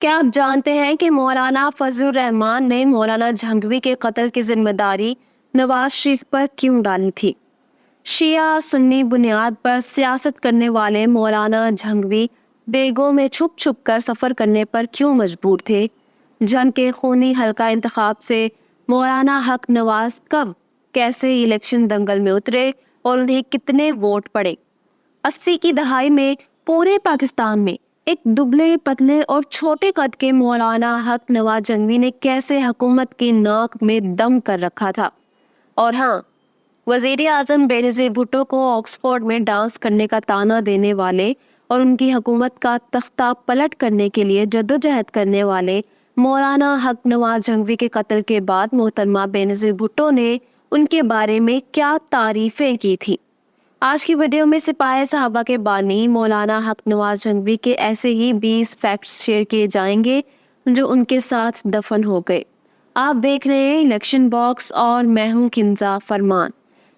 کیا آپ جانتے ہیں کہ مولانا فضل الرحمان نے مولانا جھنگوی کے قتل کی ذمہ داری نواز شریف پر کیوں ڈالی تھی؟ شیعہ سنی بنیاد پر سیاست کرنے والے مولانا جھنگوی دیگوں میں چھپ چھپ کر سفر کرنے پر کیوں مجبور تھے؟ جنگ کے خونی حلقہ انتخاب سے مولانا حق نواز کب کیسے الیکشن دنگل میں اترے اور انہیں کتنے ووٹ پڑے؟ 80 کی دہائی میں پورے پاکستان میں ایک دبلے پتلے اور چھوٹے قد کے مولانا حق نواز جھنگوی نے کیسے حکومت کی ناک میں دم کر رکھا تھا۔ اور ہاں، وزیر اعظم بینظیر بھٹو کو آکسفورڈ میں ڈانس کرنے کا طعنہ دینے والے اور ان کی حکومت کا تختہ پلٹ کرنے کے لیے جدوجہد کرنے والے مولانا حق نواز جھنگوی کے قتل کے بعد محترمہ بینظیر بھٹو نے ان کے بارے میں کیا تعریفیں کی تھی۔ آج کی ویڈیو میں سپاہی صحابہ کے بانی مولانا حق نواز جھنگوی کے ایسے ہی 20 فیکٹس شیئر کیے جائیں گے جو ان کے ساتھ دفن ہو گئے۔ آپ دیکھ رہے ہیں الیکشن باکس اور میں ہوں کنزا فرمان۔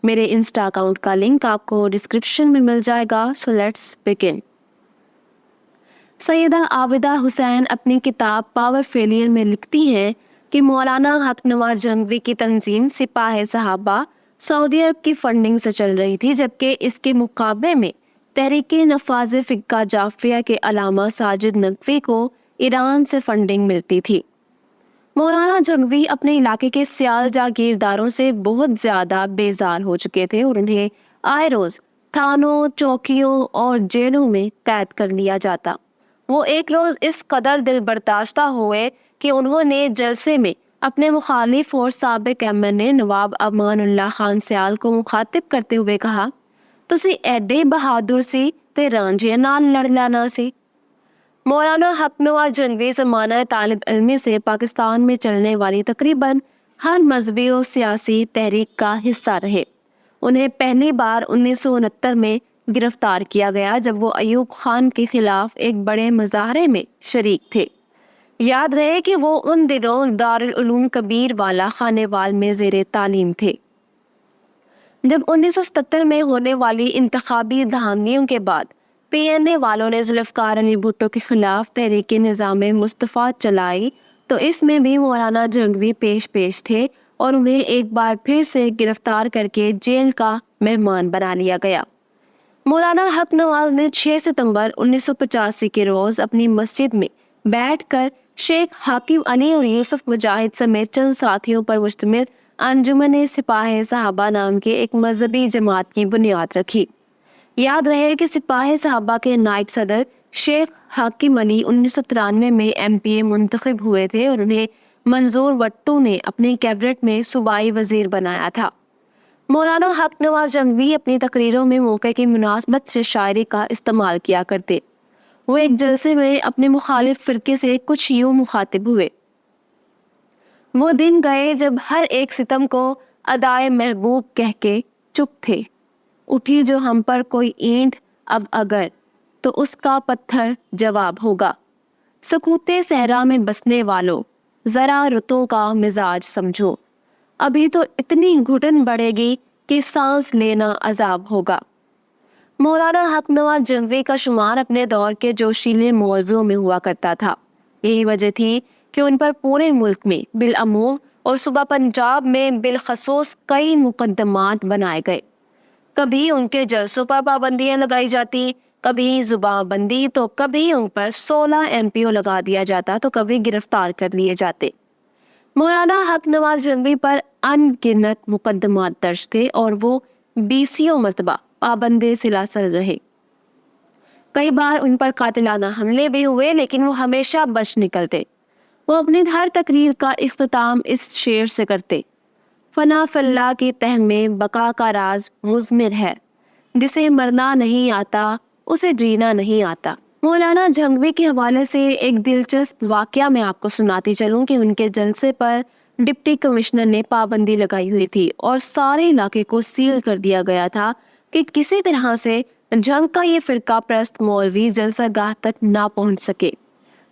میرے انسٹا اکاؤنٹ کا لنک آپ کو ڈسکرپشن میں مل جائے گا۔ So let's begin. سیدہ عابدہ حسین اپنی کتاب پاور فیلئر میں لکھتی ہیں کہ مولانا حق نواز جھنگوی کی تنظیم سپاہی صحابہ سعودی عرب کی فنڈنگ سے چل رہی تھی، جبکہ اس کے مقابلے میں تحریک نفاذ فقہ جعفریہ کے علامہ ساجد نقوی کو ایران سے فنڈنگ ملتی تھی۔ مولانا جھنگوی اپنے علاقے کے سیال جاگیرداروں سے بہت زیادہ بیزار ہو چکے تھے اور انہیں آئے روز تھانوں، چوکیوں اور جیلوں میں قید کر لیا جاتا۔ وہ ایک روز اس قدر دل برداشتہ ہوئے کہ انہوں نے جلسے میں اپنے مخالف اور سابق ایم این اے نواب امان اللہ خان سیال کو مخاطب کرتے ہوئے کہا، تسی ایڈے بہادر سی تے رانجھے نال لڑ لینا سی۔ مولانا حق نواز جھنگوی زمانہ طالب علمی سے پاکستان میں چلنے والی تقریباً ہر مذہبی و سیاسی تحریک کا حصہ رہے۔ انہیں پہلی بار 1969 میں گرفتار کیا گیا جب وہ ایوب خان کے خلاف ایک بڑے مظاہرے میں شریک تھے۔ یاد رہے کہ وہ ان دنوں دارالعلوم کبیر والا خانے وال میں زیر تعلیم تھے۔ جب 1977 میں ہونے والی انتخابی دھاندلیوں کے بعد پی این اے والوں نے ذوالفقار علی بھٹو کے خلاف تحریک نظام مصطفیٰ چلائی تو اس میں بھی مولانا جھنگوی پیش تھے اور انہیں ایک بار پھر سے گرفتار کر کے جیل کا مہمان بنا لیا گیا۔ مولانا حق نواز نے 6 ستمبر 1985 کے روز اپنی مسجد میں بیٹھ کر شیخ حاکم علی اور یوسف مجاہد سمیت چند ساتھیوں پر مشتمل انجمن سپاہی صحابہ نام کے ایک مذہبی جماعت کی بنیاد رکھی۔ یاد رہے کہ سپاہی صحابہ کے نائب صدر شیخ حاکم علی 1993 میں ایم پی اے منتخب ہوئے تھے اور انہیں منظور وٹو نے اپنی کیبنٹ میں صوبائی وزیر بنایا تھا۔ مولانا حق نواز جھنگوی اپنی تقریروں میں موقع کی مناسبت سے شاعری کا استعمال کیا کرتے۔ وہ ایک جلسے میں اپنے مخالف فرقے سے کچھ یوں مخاطب ہوئے، وہ دن گئے جب ہر ایک ستم کو ادائے محبوب کہہ کے چپ تھے، اٹھی جو ہم پر کوئی اینٹ اب اگر تو اس کا پتھر جواب ہوگا۔ سکوتے صحرا میں بسنے والوں ذرا رتوں کا مزاج سمجھو، ابھی تو اتنی گھٹن بڑھے گی کہ سانس لینا عذاب ہوگا۔ مولانا حق نواز جھنگوی کا شمار اپنے دور کے جوشیلے مولویوں میں ہوا کرتا تھا۔ یہی وجہ تھی کہ ان پر پورے ملک میں بالعموم اور صوبہ پنجاب میں بالخصوص کئی مقدمات بنائے گئے۔ کبھی ان کے جلسوں پر پابندیاں لگائی جاتی، کبھی زبان بندی، تو کبھی ان پر 16 ایم پی او لگا دیا جاتا، تو کبھی گرفتار کر لیے جاتے۔ مولانا حق نواز جھنگوی پر ان گنت مقدمات درج تھے اور وہ 20 مرتبہ پابند سلاسل رہے۔ کئی بار ان پر قاتلانہ حملے بھی ہوئے، لیکن وہ ہمیشہ بچ نکلتے۔ وہ اپنی ہر تقریر کا اختتام اس شعر سے کرتے، فنا فی اللہ کی تہ میں بقا کا راز مضمر ہے، جسے مرنا نہیں آتا اسے جینا نہیں آتا۔ مولانا جھنگوی کے حوالے سے ایک دلچسپ واقعہ میں آپ کو سناتی چلوں کہ ان کے جلسے پر ڈپٹی کمشنر نے پابندی لگائی ہوئی تھی اور سارے علاقے کو سیل کر دیا گیا تھا کہ کسی طرح سے جنگ کا یہ فرقہ پرست مولوی جلسہ گاہ تک نہ پہنچ سکے۔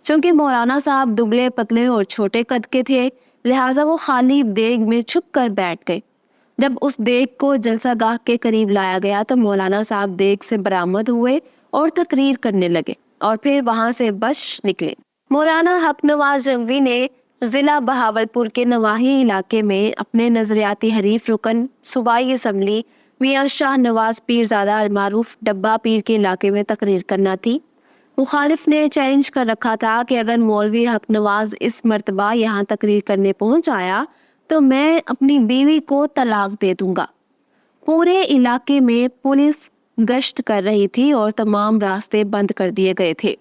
چونکہ مولانا صاحب دبلے پتلے اور چھوٹے قد کے تھے، لہٰذا وہ خالی دیگ میں چھپ کر بیٹھ گئے۔ جب اس دیگ کو جلسہ گاہ کے قریب لایا گیا تو مولانا صاحب دیگ سے برآمد ہوئے اور تقریر کرنے لگے اور پھر وہاں سے بچ نکلے۔ مولانا حق نواز جنگوی نے ضلع بہاولپور کے نواحی علاقے میں اپنے نظریاتی حریف رکن صوبائی اسمبلی میاں شاہ نواز پیرزادہ المعروف ڈبہ پیر کے علاقے میں تقریر کرنا تھی۔ مخالف نے چیلنج کر رکھا تھا کہ اگر مولوی حق نواز اس مرتبہ یہاں تقریر کرنے پہنچ آیا تو میں اپنی بیوی کو طلاق دے دوں گا۔ پورے علاقے میں پولیس گشت کر رہی تھی اور تمام راستے بند کر دیے گئے تھے۔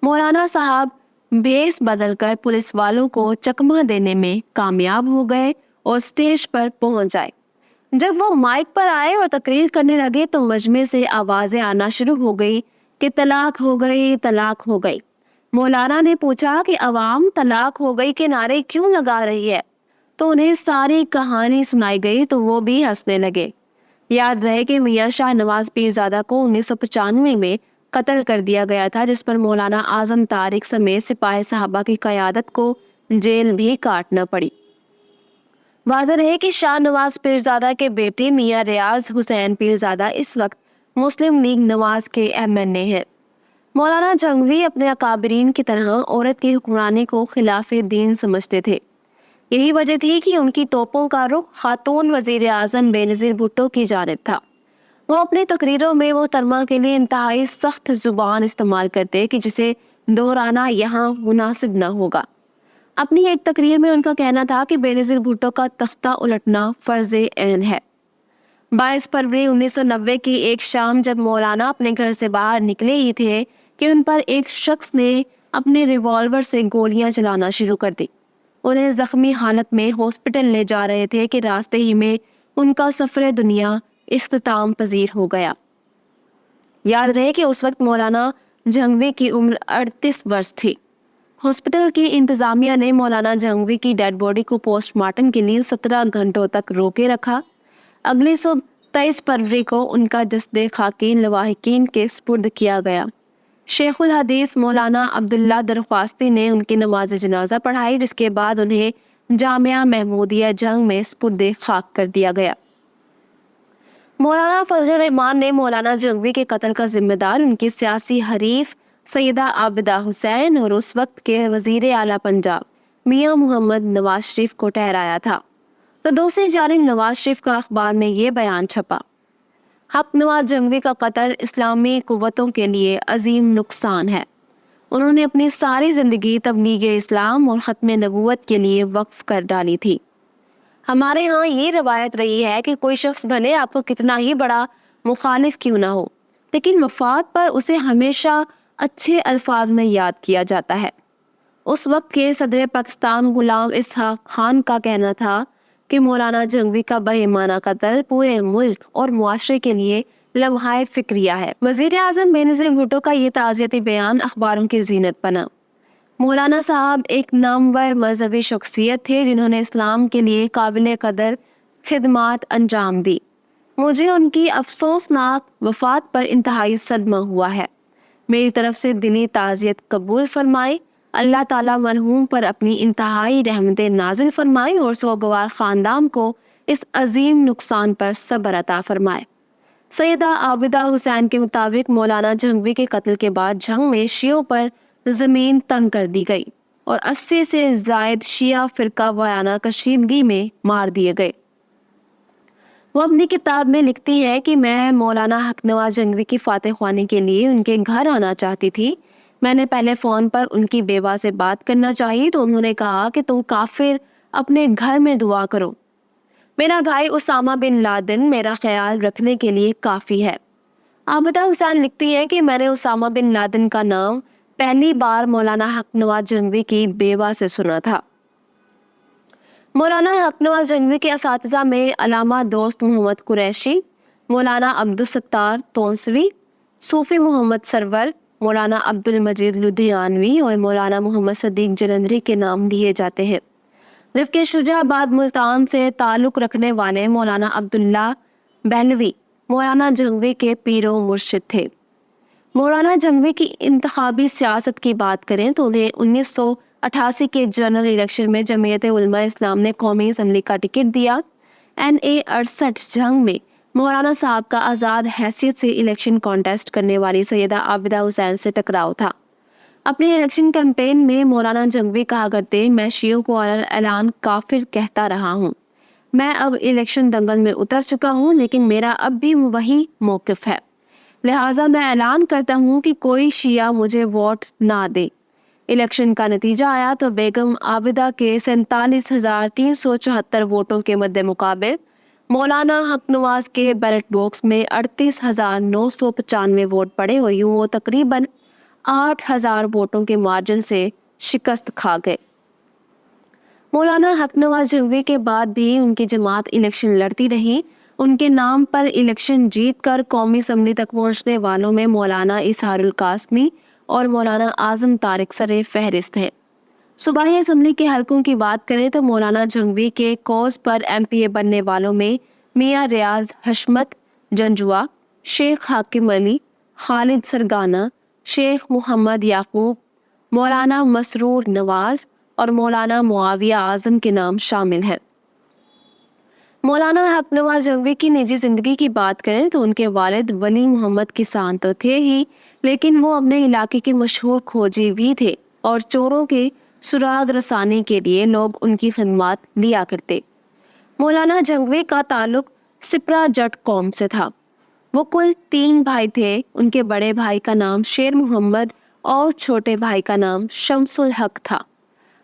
مولانا صاحب بھیس بدل کر پولیس والوں کو چکمہ دینے میں کامیاب ہو گئے اور سٹیج پر پہنچ جائے۔ جب وہ مائک پر آئے اور تقریر کرنے لگے تو مجمع سے آوازیں آنا شروع ہو گئی کہ طلاق ہو گئی، طلاق ہو گئی۔ مولانا نے پوچھا کہ عوام طلاق ہو گئی کے نعرے کیوں لگا رہی ہے، تو انہیں ساری کہانی سنائی گئی تو وہ بھی ہنسنے لگے۔ یاد رہے کہ میاں شاہ نواز پیرزادہ کو 1995 میں قتل کر دیا گیا تھا، جس پر مولانا اعظم طارق سمیت سپاہی صحابہ کی قیادت کو جیل بھی کاٹنا پڑی۔ واضح رہے کہ شاہ نواز پیرزادہ کے بیٹے میاں ریاض حسین پیرزادہ اس وقت مسلم لیگ نواز کے MNA ہیں۔ مولانا جنگوی اپنے اکابرین کی طرح عورت کی حکمرانی کو خلاف دین سمجھتے تھے۔ یہی وجہ تھی کہ ان کی توپوں کا رخ خاتون وزیر اعظم بینظیر بھٹو کی جانب تھا۔ وہ اپنی تقریروں میں محترمہ کے لیے انتہائی سخت زبان استعمال کرتے کہ جسے دہرانا یہاں مناسب نہ ہوگا۔ اپنی ایک تقریر میں ان کا کہنا تھا کہ بینظیر بھٹو کا تختہ الٹنا فرض عین ہے۔ 22 فروری 1990 کی ایک شام جب مولانا اپنے گھر سے باہر نکلے ہی تھے کہ ان پر ایک شخص نے اپنے ریوالور سے گولیاں چلانا شروع کر دی۔ انہیں زخمی حالت میں ہاسپٹل لے جا رہے تھے کہ راستے ہی میں ان کا سفر دنیا اختتام پذیر ہو گیا۔ یاد رہے کہ اس وقت مولانا جنگوی کی عمر 38 برس تھی۔ ہاسپٹل کی انتظامیہ نے مولانا جنگوی کی ڈیڈ باڈی کو پوسٹ مارٹم کے لیے 17 گھنٹوں تک روکے رکھا۔ اگلی صبح 23 فروری کو ان کا جسد خاکی لواحقین کے سپرد کیا گیا۔ شیخ الحدیث مولانا عبداللہ درخواستی نے ان کی نماز جنازہ پڑھائی، جس کے بعد انہیں جامعہ محمودیہ جنگ میں سپرد خاک کر دیا گیا۔ مولانا فضل الرحمان نے مولانا جنگوی کے قتل کا ذمہ دار ان کی سیاسی حریف سیدہ عابدہ حسین اور اس وقت کے وزیر اعلیٰ پنجاب میاں محمد نواز شریف کو ٹھہرایا تھا، تو دوسری جانب نواز شریف کا اخبار میں یہ بیان چھپا: حق نواز جنگوی کا قتل اسلامی قوتوں کے لیے عظیم نقصان ہے۔ انہوں نے اپنی ساری زندگی تبلیغ اسلام اور ختم نبوت کے لیے وقف کر ڈالی تھی۔ ہمارے ہاں یہ روایت رہی ہے کہ کوئی شخص بھلے آپ کو کتنا ہی بڑا مخالف کیوں نہ ہو، لیکن وفات پر اسے ہمیشہ اچھے الفاظ میں یاد کیا جاتا ہے۔ اس وقت کے صدر پاکستان غلام اسحاق خان کا کہنا تھا کہ مولانا جنگوی کا بہیمانہ قتل پورے ملک اور معاشرے کے لیے لمحہ فکریہ ہے۔ وزیر اعظم بینظیر بھٹو کا یہ تعزیتی بیان اخباروں کی زینت بنا۔ مولانا صاحب ایک نامور مذہبی شخصیت تھے جنہوں نے اسلام کے لیے قابل قدر خدمات انجام دی۔ مجھے ان کی افسوسناک وفات پر انتہائی صدمہ ہوا ہے۔ میری طرف سے دلی تعزیت قبول فرمائے۔ اللہ تعالیٰ مرحوم پر اپنی انتہائی رحمتیں نازل فرمائے اور سوگوار خاندان کو اس عظیم نقصان پر صبر عطا فرمائے۔ سیدہ عابدہ حسین کے مطابق مولانا جنگوی کے قتل کے بعد جنگ میں شیعوں پر زمین تنگ کر دی گئی اور 80 سے زائد شیعہ فرقہ وارانہ کشیدگی میں مار دیے گئے۔ وہ اپنی کتاب میں لکھتی ہے کہ میں مولانا حق نواز جنگوی کی فاتح خوانی کے لیے ان کے گھر آنا چاہتی تھی۔ میں نے پہلے فون پر ان کی بیوہ سے بات کرنا چاہی تو انہوں نے کہا کہ تم کافر اپنے گھر میں دعا کرو، میرا بھائی اسامہ بن لادن میرا خیال رکھنے کے لیے کافی ہے۔ عابدہ حسین لکھتی ہے کہ میں نے اسامہ بن لادن کا نام پہلی بار مولانا حق نواز جنگوی کی بیوہ سے سنا تھا۔ مولانا حق نواز جنگوی کے اساتذہ میں علامہ دوست محمد قریشی، مولانا عبدالستار تونسوی، صوفی محمد سرور، مولانا عبد المجید لدھیانوی اور مولانا محمد صدیق جلندھری کے نام لیے جاتے ہیں، جبکہ شجاع آباد ملتان سے تعلق رکھنے والے مولانا عبداللہ بہلوی مولانا جنگوی کے پیر و مرشد تھے۔ مولانا جنگوی کی انتخابی سیاست کی بات کریں تو انہیں 1988 کے جنرل الیکشن میں جمعیت علماء اسلام نے قومی اسمبلی کا ٹکٹ دیا۔ NA 68 جنگ میں مولانا صاحب کا آزاد حیثیت سے الیکشن کانٹیسٹ کرنے والی سیدہ عابدہ حسین سے ٹکراؤ تھا۔ اپنے الیکشن کیمپین میں مولانا جنگوی کہا کرتے، میں شیعوں کو اعلان کافر کہتا رہا ہوں، میں اب الیکشن دنگل میں اتر چکا ہوں، لیکن میرا اب بھی وہی موقف ہے، لہٰذا میں اعلان کرتا ہوں کہ کوئی شیعہ مجھے ووٹ نہ دے۔ الیکشن کا نتیجہ آیا تو بیگم عابدہ کے 47,374 ووٹوں کے مد مقابل مولانا حق نواز کے بیلٹ باکس میں 38,995 ووٹ پڑے اور یوں وہ تقریباً 8,000 ووٹوں کے مارجن سے شکست کھا گئے۔ مولانا حق نواز جنگوی کے بعد بھی ان کی جماعت الیکشن لڑتی رہی۔ ان کے نام پر الیکشن جیت کر قومی اسمبلی تک پہنچنے والوں میں مولانا اظہار القاسمی اور مولانا اعظم طارق سر فہرست ہیں۔ صوبائی اسمبلی کے حلقوں کی بات کریں تو مولانا جنگوی کے کوز پر MPA بننے والوں میں میاں ریاض حشمت جنجوعہ، شیخ حاکم علی، خالد سرگانہ، شیخ محمد یعقوب، مولانا مسرور نواز اور مولانا معاویہ اعظم کے نام شامل ہیں۔ مولانا حق نواز جنگوی کی نجی زندگی کی بات کریں تو ان کے والد ولی محمد کسان تو تھے ہی، لیکن وہ اپنے علاقے کے مشہور کھوجی بھی تھے اور چوروں کے سراغ رسانی کے لیے لوگ ان کی خدمات لیا کرتے۔ مولانا جنگوی کا تعلق سپرا جٹ قوم سے تھا۔ وہ کل 3 بھائی تھے۔ ان کے بڑے بھائی کا نام شیر محمد اور چھوٹے بھائی کا نام شمس الحق تھا۔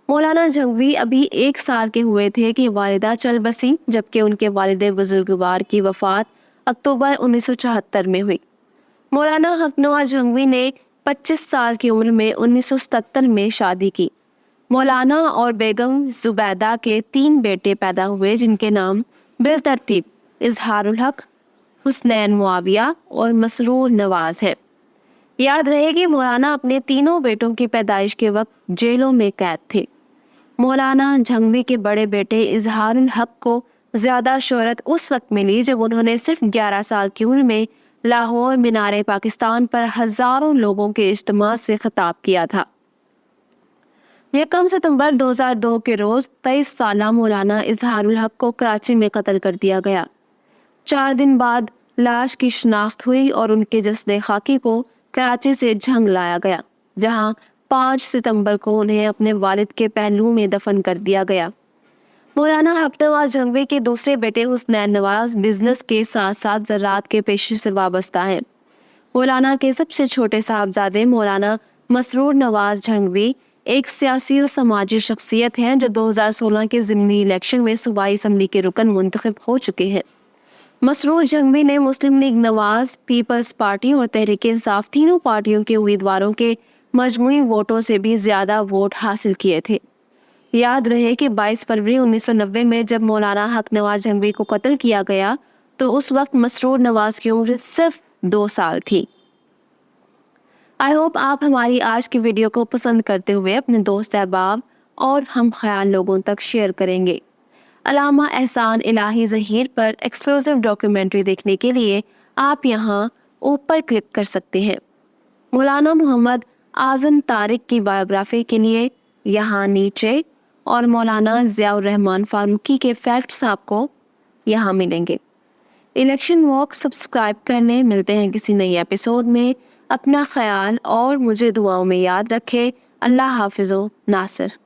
مولانا جنگوی ابھی 1 سال کے ہوئے تھے کہ والدہ چل بسیں، جبکہ ان کے والد بزرگوار کی وفات اکتوبر 1974 میں ہوئی۔ مولانا حق نواز جنگوی نے 25 سال کی عمر میں 1977 میں شادی کی۔ مولانا اور بیگم زبیدہ کے 3 بیٹے پیدا ہوئے، جن کے نام بالترتیب اظہار الحق، حسنین معاویہ اور مسرور نواز ہے۔ یاد رہے کہ مولانا اپنے تینوں بیٹوں کی پیدائش کے وقت جیلوں میں قید تھے۔ مولانا جنگوی کے بڑے بیٹے اظہار الحق کو زیادہ شہرت اس وقت ملی جب انہوں نے صرف 11 سال کی عمر میں لاہور مینار پاکستان پر ہزاروں لوگوں کے اجتماع سے خطاب کیا تھا۔ 1 ستمبر 2002 کے روز 23 سالہ مولانا اظہار الحق کو کراچی میں قتل کر دیا گیا۔ 4 دن بعد لاش کی شناخت ہوئی اور ان کے جسد خاکی کو کراچی سے جھنگ لایا گیا، جہاں 5 ستمبر کو انہیں اپنے والد کے پہلو میں دفن کر دیا گیا۔ مولانا حق نواز جنگوی کے دوسرے بیٹے حسنین نواز بزنس کے ساتھ ساتھ زراعت کے پیشے سے وابستہ ہیں۔ مولانا کے سب سے چھوٹے صاحبزادے مولانا مسرور نواز جنگوی ایک سیاسی اور سماجی شخصیت ہیں جو 2016 کے ضمنی الیکشن میں صوبائی اسمبلی کے رکن منتخب ہو چکے ہیں۔ مسرور جنگوی نے مسلم لیگ نواز، پیپلز پارٹی اور تحریک انصاف تینوں پارٹیوں کے امیدواروں کے مجموعی ووٹوں سے بھی زیادہ ووٹ حاصل کیے تھے۔ یاد رہے کہ 22 فروری 1990 میں جب مولانا حق نواز جنگوی کو قتل کیا گیا تو اس وقت مسرور نواز کی عمر صرف 2 سال تھی۔ آئی ہوپ آپ ہماری آج کی ویڈیو کو پسند کرتے ہوئے اپنے دوست احباب اور ہم خیال لوگوں تک شیئر کریں گے۔ علامہ احسان الہی ظہیر پر ایکسکلوسیو ڈاکیومنٹری دیکھنے کے لیے آپ یہاں اوپر کلک کر سکتے ہیں۔ مولانا محمد اعظم طارق کی بایوگرافی کے لیے یہاں نیچے، اور مولانا ضیاء الرحمن فاروقی کے فیکٹس آپ کو یہاں ملیں گے۔ الیکشن واک سبسکرائب کرنے، ملتے ہیں کسی نئی ایپیسوڈ میں۔ اپنا خیال اور مجھے دعاؤں میں یاد رکھے۔ اللہ حافظ و ناصر۔